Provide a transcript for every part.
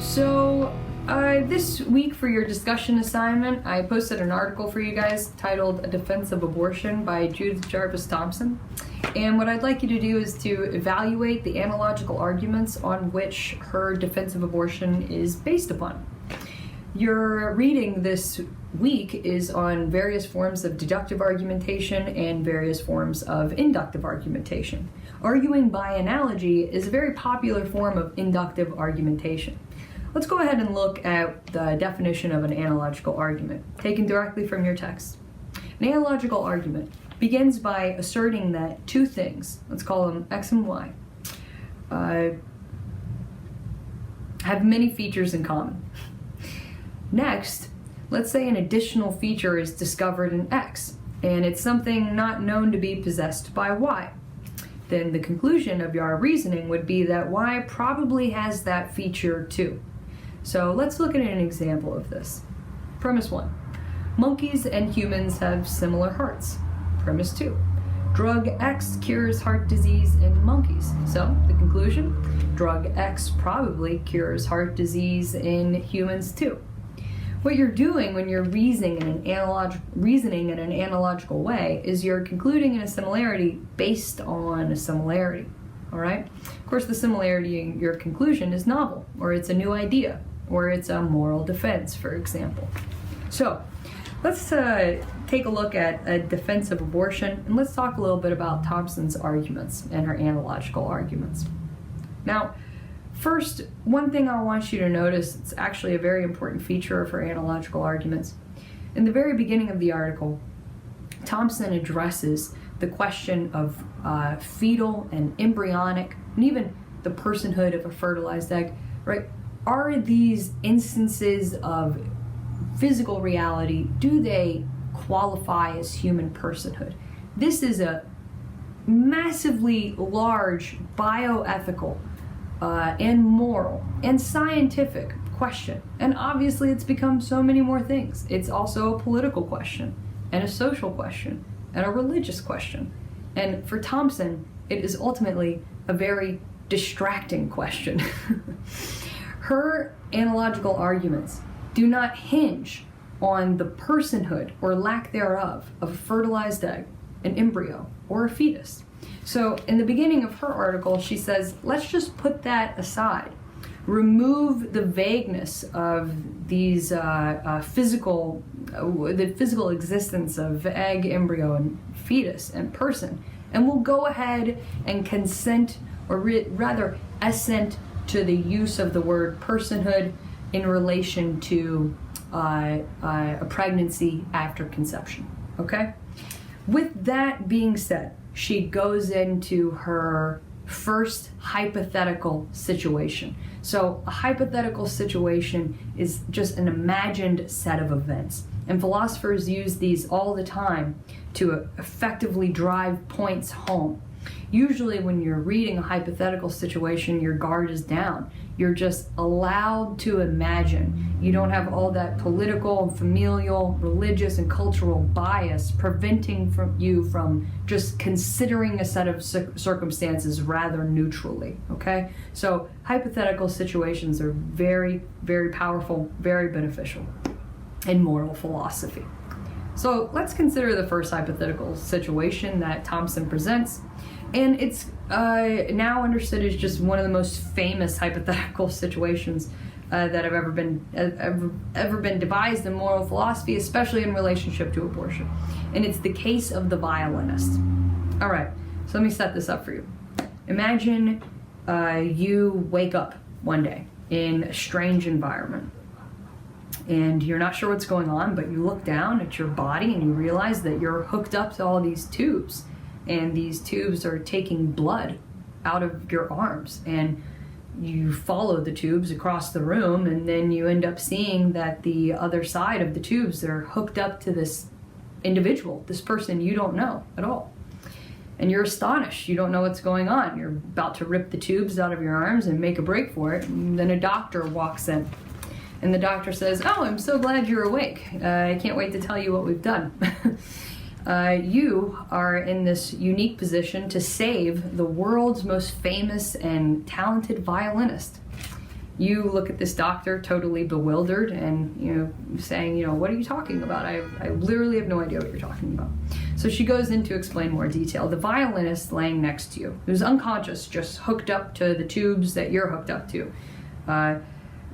So this week for your discussion assignment, I posted an article for you guys titled "A Defense of Abortion" by Judith, Jarvis, Thomson. And what I'd like you to do is to evaluate the analogical arguments on which her defense of abortion is based upon. Your reading this week is on various forms of deductive argumentation and various forms of inductive argumentation. Arguing by analogy is a very popular form of inductive argumentation. Let's go ahead and look at the definition of an analogical argument, taken directly from your text. An analogical argument begins by asserting that two things, let's call them X and Y, have many features in common. Next, let's say an additional feature is discovered in X, and it's something not known to be possessed by Y. Then the conclusion of your reasoning would be that Y probably has that feature too. So let's look at an example of this. Premise 1. Monkeys and humans have similar hearts. Premise 2. Drug X cures heart disease in monkeys. So the conclusion, drug X probably cures heart disease in humans too. What you're doing when you're reasoning in an analogical way is you're concluding in a similarity based on a similarity. All right? Of course, the similarity in your conclusion is novel, or it's a new idea, or it's a moral defense, for example. So let's take a look at a defense of abortion, and let's talk a little bit about Thomson's arguments and her analogical arguments. Now, first, one thing I want you to notice, it's actually a very important feature of her analogical arguments. In the very beginning of the article, Thomson addresses the question of fetal and embryonic, and even the personhood of a fertilized egg, right? Are these instances of physical reality, do they qualify as human personhood? This is a massively large bioethical and moral and scientific question. And obviously it's become so many more things. It's also a political question, and a social question, and a religious question. And for Thomson, it is ultimately a very distracting question. Her analogical arguments do not hinge on the personhood or lack thereof of a fertilized egg, an embryo, or a fetus. So in the beginning of her article, she says, let's just put that aside. Remove the vagueness of these the physical existence of egg, embryo, and fetus and person, and we'll go ahead and consent, or rather assent, to the use of the word personhood in relation to a pregnancy after conception. Okay? With that being said, she goes into her first hypothetical situation. So a hypothetical situation is just an imagined set of events. And philosophers use these all the time to effectively drive points home. Usually when you're reading a hypothetical situation, your guard is down. You're just allowed to imagine. You don't have all that political, familial, religious, and cultural bias preventing you from just considering a set of circumstances rather neutrally, okay? So hypothetical situations are very, very powerful, very beneficial in moral philosophy. So let's consider the first hypothetical situation that Thomson presents. And it's now understood as just one of the most famous hypothetical situations that have ever been devised in moral philosophy, especially in relationship to abortion. And it's the case of the violinist. All right, so let me set this up for you. Imagine you wake up one day in a strange environment, and you're not sure what's going on, but you look down at your body and you realize that you're hooked up to all these tubes. And these tubes are taking blood out of your arms, and you follow the tubes across the room, and then you end up seeing that the other side of the tubes, they're hooked up to this individual, this person you don't know at all. And you're astonished. You don't know what's going on. You're about to rip the tubes out of your arms and make a break for it, and then a doctor walks in. And the doctor says, "Oh, I'm so glad you're awake. I can't wait to tell you what we've done." You are in this unique position to save the world's most famous and talented violinist. You look at this doctor totally bewildered and, saying, what are you talking about? I literally have no idea what you're talking about. So she goes in to explain more detail. The violinist laying next to you, who's unconscious, just hooked up to the tubes that you're hooked up to.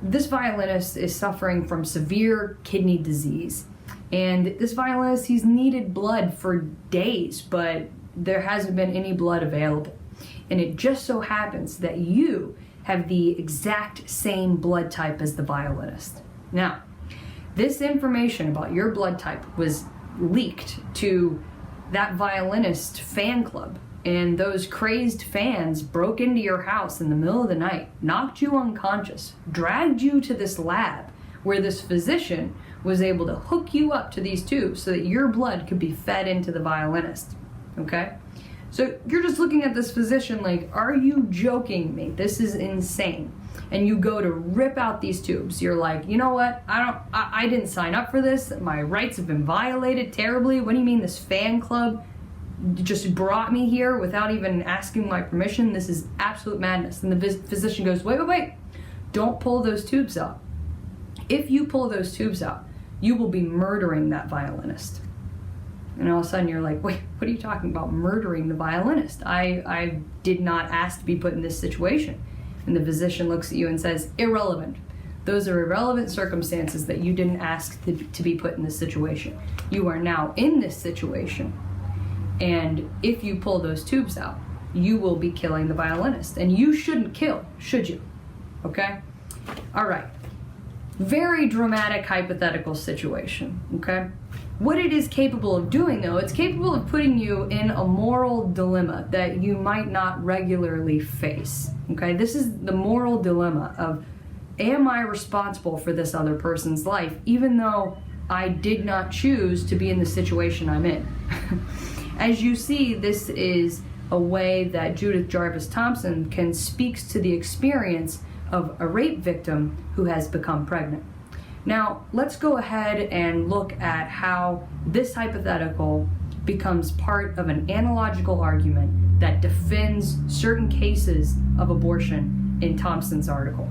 This violinist is suffering from severe kidney disease. And this violinist, he's needed blood for days, but there hasn't been any blood available. And it just so happens that you have the exact same blood type as the violinist. Now, this information about your blood type was leaked to that violinist fan club, and those crazed fans broke into your house in the middle of the night, knocked you unconscious, dragged you to this lab where this physician was able to hook you up to these tubes so that your blood could be fed into the violinist, okay? So you're just looking at this physician like, are you joking me? This is insane. And you go to rip out these tubes. You're like, you know what? I didn't sign up for this. My rights have been violated terribly. What do you mean this fan club just brought me here without even asking my permission? This is absolute madness. And the physician goes, wait. Don't pull those tubes out. If you pull those tubes out, you will be murdering that violinist. And all of a sudden you're like, wait, what are you talking about, murdering the violinist? I did not ask to be put in this situation. And the physician looks at you and says, irrelevant. Those are irrelevant circumstances that you didn't ask to be put in this situation. You are now in this situation. And if you pull those tubes out, you will be killing the violinist. And you shouldn't kill, should you? Okay? All right. Very dramatic hypothetical situation, okay? What it is capable of doing, though, it's capable of putting you in a moral dilemma that you might not regularly face, okay? This is the moral dilemma of, am I responsible for this other person's life, even though I did not choose to be in the situation I'm in? As you see, this is a way that Judith Jarvis Thomson can speaks to the experience of a rape victim who has become pregnant. Now, let's go ahead and look at how this hypothetical becomes part of an analogical argument that defends certain cases of abortion in Thomson's article.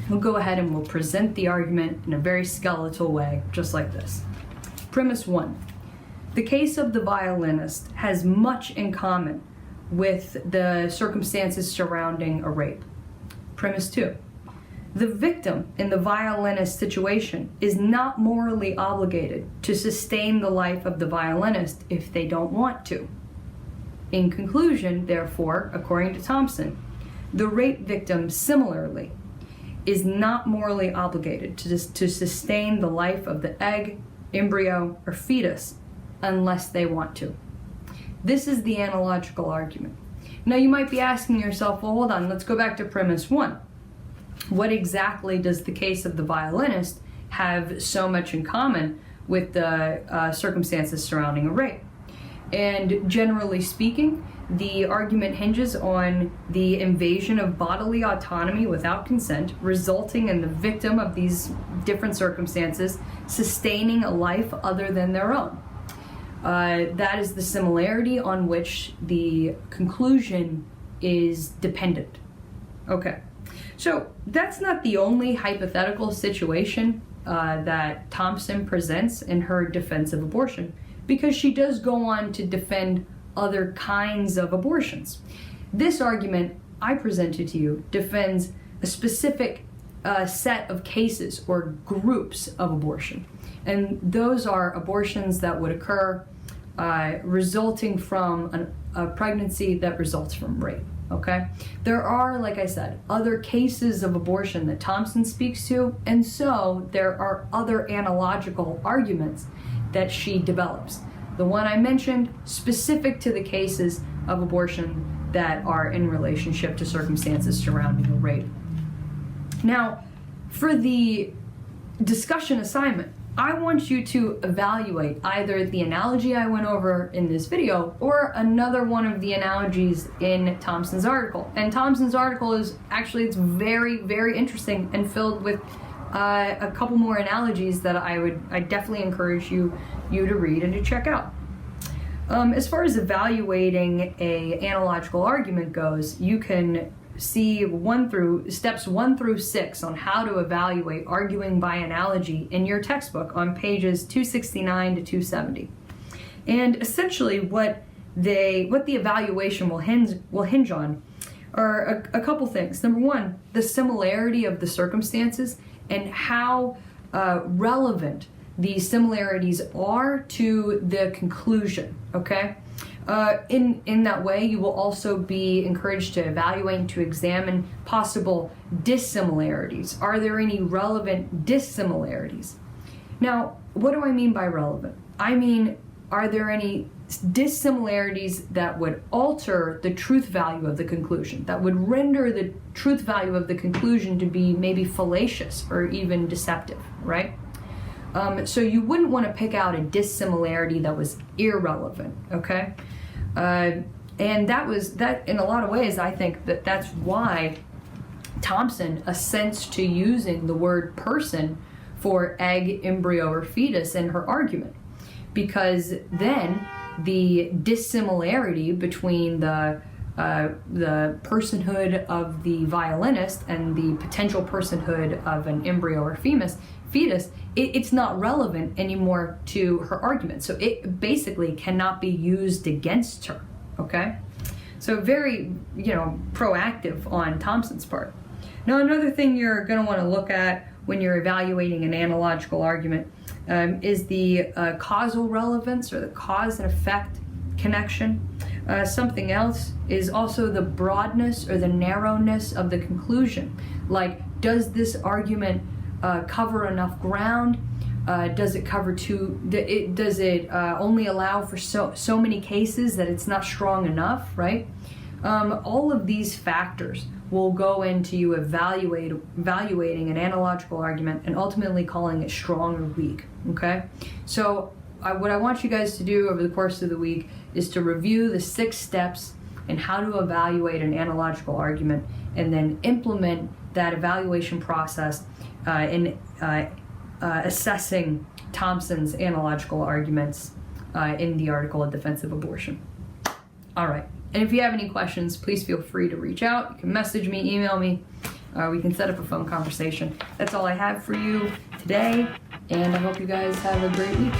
We'll go ahead and we'll present the argument in a very skeletal way, just like this. Premise 1. The case of the violinist has much in common with the circumstances surrounding a rape. Premise 2. The victim in the violinist situation is not morally obligated to sustain the life of the violinist if they don't want to. In conclusion, therefore, according to Thomson, the rape victim similarly is not morally obligated to sustain the life of the egg, embryo, or fetus unless they want to. This is the analogical argument. Now you might be asking yourself, well, hold on, let's go back to premise 1. What exactly does the case of the violinist have so much in common with the circumstances surrounding a rape? And generally speaking, the argument hinges on the invasion of bodily autonomy without consent, resulting in the victim of these different circumstances sustaining a life other than their own. That is the similarity on which the conclusion is dependent. Okay. So that's not the only hypothetical situation that Thomson presents in her defense of abortion, because she does go on to defend other kinds of abortions. This argument I presented to you defends a specific set of cases or groups of abortion, and those are abortions that would occur resulting from a pregnancy that results from rape. Okay? There are, like I said, other cases of abortion that Thomson speaks to, and so there are other analogical arguments that she develops. The one I mentioned, specific to the cases of abortion that are in relationship to circumstances surrounding a rape. Now, for the discussion assignment, I want you to evaluate either the analogy I went over in this video or another one of the analogies in Thomson's article. And Thomson's article is actually, it's very, very interesting and filled with a couple more analogies that I definitely encourage you to read and to check out. As far as evaluating a analogical argument goes, you can see steps 1 through 6 on how to evaluate arguing by analogy in your textbook on pages 269 to 270. And essentially what the evaluation will hinge on are a couple things. Number one, the similarity of the circumstances and how relevant these similarities are to the conclusion, okay? In that way, you will also be encouraged to evaluate and to examine possible dissimilarities. Are there any relevant dissimilarities? Now, what do I mean by relevant? I mean, are there any dissimilarities that would alter the truth value of the conclusion, that would render the truth value of the conclusion to be maybe fallacious or even deceptive, right? So you wouldn't want to pick out a dissimilarity that was irrelevant, okay? And that in a lot of ways, I think that's why Thomson assents to using the word person for egg, embryo, or fetus in her argument, because then the dissimilarity between the personhood of the violinist and the potential personhood of an embryo or fetus, it's not relevant anymore to her argument. So it basically cannot be used against her, okay? So very, proactive on Thomson's part. Now, another thing you're going to want to look at when you're evaluating an analogical argument is the causal relevance, or the cause and effect connection. Something else is also the broadness or the narrowness of the conclusion. Like, does this argument cover enough ground? Does it cover does it only allow for so many cases that it's not strong enough, right? All of these factors will go into you evaluating an analogical argument and ultimately calling it strong or weak, okay? So what I want you guys to do over the course of the week is to review the 6 steps in how to evaluate an analogical argument, and then implement that evaluation process in assessing Thomson's analogical arguments in the article A Defense of Abortion. All right. And if you have any questions, please feel free to reach out. You can message me, email me. We can set up a phone conversation. That's all I have for you today, and I hope you guys have a great week.